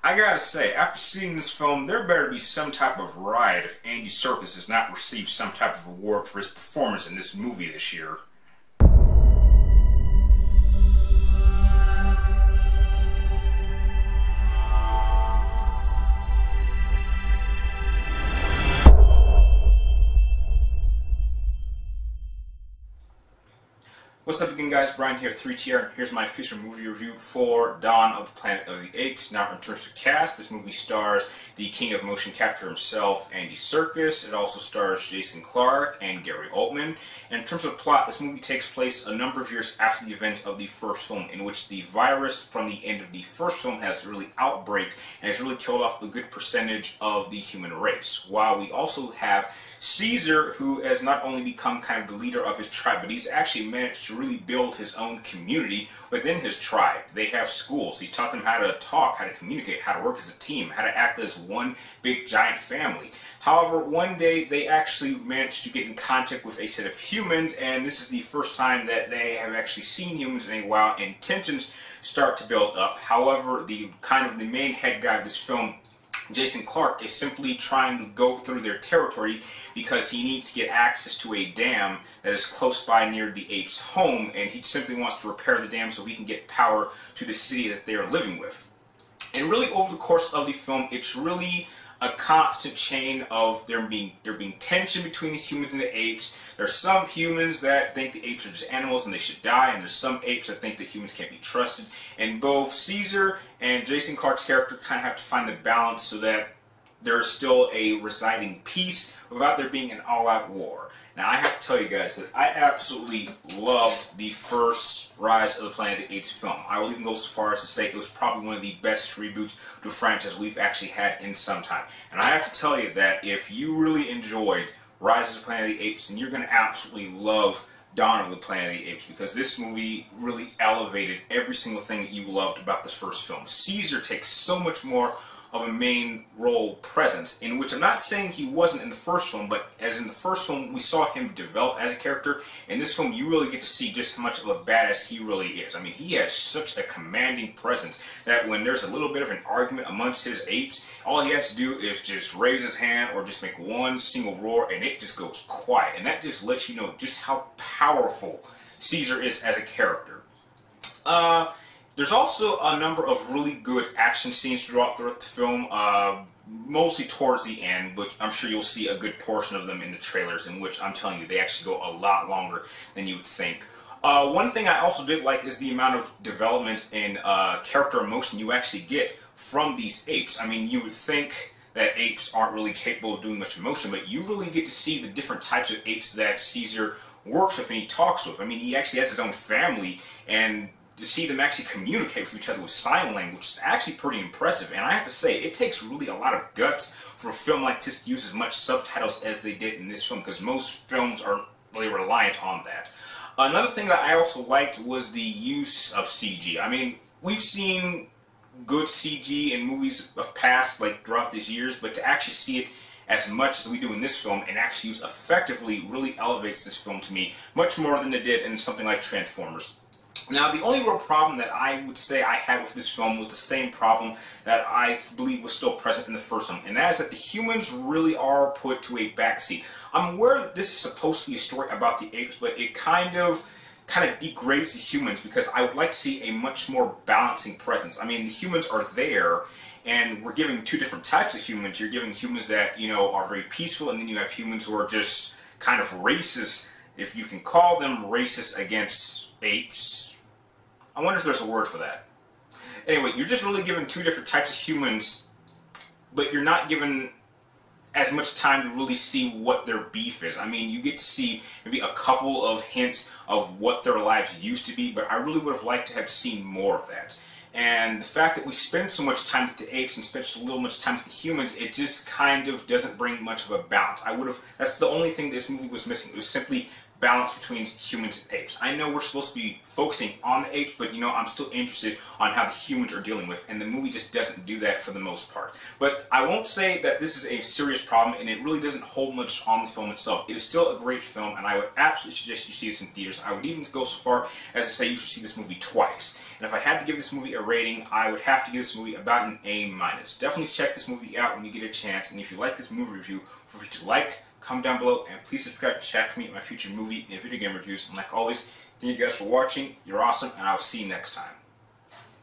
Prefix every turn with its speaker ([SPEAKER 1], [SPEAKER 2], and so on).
[SPEAKER 1] I gotta say, after seeing this film, there better be some type of riot if Andy Serkis has not received some type of award for his performance in this movie this year. What's up again, guys? Brian here, 3TR, and here's my official movie review for Dawn of the Planet of the Apes. Now, in terms of cast, this movie stars the king of motion capture himself, Andy Serkis. It also stars Jason Clarke and Gary Oldman. And in terms of plot, this movie takes place a number of years after the event of the first film, in which the virus from the end of the first film has really outbreaked and has really killed off a good percentage of the human race. While we also have Caesar, who has not only become kind of the leader of his tribe, but he's actually managed to really build his own community within his tribe. They have schools. He's taught them how to talk, how to communicate, how to work as a team, how to act as one big giant family. However, one day they actually managed to get in contact with a set of humans, and this is the first time that they have actually seen humans in a while, and tensions start to build up. However, the main head guy of this film, Jason Clarke, is simply trying to go through their territory because he needs to get access to a dam that is close by near the apes' home, and he simply wants to repair the dam so he can get power to the city that they are living with. And really, over the course of the film, it's really a constant chain of there being tension between the humans and the apes. There's some humans that think the apes are just animals and they should die, and there's some apes that think that humans can't be trusted. And both Caesar and Jason Clarke's character kind of have to find the balance so that there's still a residing peace without there being an all-out war. Now, I have to tell you guys that I absolutely loved the first Rise of the Planet of the Apes film. I will even go so far as to say it was probably one of the best reboots to a franchise we've actually had in some time. And I have to tell you that if you really enjoyed Rise of the Planet of the Apes, then you're going to absolutely love Dawn of the Planet of the Apes, because this movie really elevated every single thing that you loved about this first film. Caesar takes so much more of a main role presence, in which I'm not saying he wasn't in the first film, but as in the first film we saw him develop as a character. In this film you really get to see just how much of a badass he really is. I mean, he has such a commanding presence that when there's a little bit of an argument amongst his apes, all he has to do is just raise his hand or just make one single roar and it just goes quiet, and that just lets you know just how powerful Caesar is as a character. There's also a number of really good action scenes throughout the film, mostly towards the end, but I'm sure you'll see a good portion of them in the trailers, in which I'm telling you they actually go a lot longer than you would think. One thing I also did like is the amount of development in character emotion you actually get from these apes. I mean, you would think that apes aren't really capable of doing much emotion, but you really get to see the different types of apes that Caesar works with and he talks with. I mean, he actually has his own family, and to see them actually communicate with each other with sign language is actually pretty impressive. And I have to say, it takes really a lot of guts for a film like this to use as much subtitles as they did in this film, because most films are really reliant on that. Another thing that I also liked was the use of CG. I mean, we've seen good CG in movies of past, like throughout these years, but to actually see it as much as we do in this film and actually use effectively really elevates this film to me much more than it did in something like Transformers. Now, the only real problem that I would say I had with this film was the same problem that I believe was still present in the first one, and that is that the humans really are put to a backseat. I'm aware that this is supposed to be a story about the apes, but it kind of degrades the humans, because I would like to see a much more balancing presence. I mean, the humans are there, and we're giving two different types of humans. You're giving humans that, you know, are very peaceful, and then you have humans who are just kind of racist, if you can call them racist, against apes. I wonder if there's a word for that. Anyway, you're just really given two different types of humans, but you're not given as much time to really see what their beef is. I mean, you get to see maybe a couple of hints of what their lives used to be, but I really would have liked to have seen more of that. And the fact that we spend so much time with the apes and spend so little much time with the humans, it just kind of doesn't bring much of a balance. That's the only thing this movie was missing. It was simply balance between humans and apes. I know we're supposed to be focusing on the apes, but you know, I'm still interested on how the humans are dealing with, and the movie just doesn't do that for the most part. But I won't say that this is a serious problem, and it really doesn't hold much on the film itself. It is still a great film, and I would absolutely suggest you see this in theaters. I would even go so far as to say you should see this movie twice. And if I had to give this movie a rating, I would have to give this movie about an A-. Definitely check this movie out when you get a chance, and if you like this movie review, feel free to like, comment down below, and please subscribe to chat for me at my future movie and video game reviews. And like always, thank you guys for watching. You're awesome, and I'll see you next time.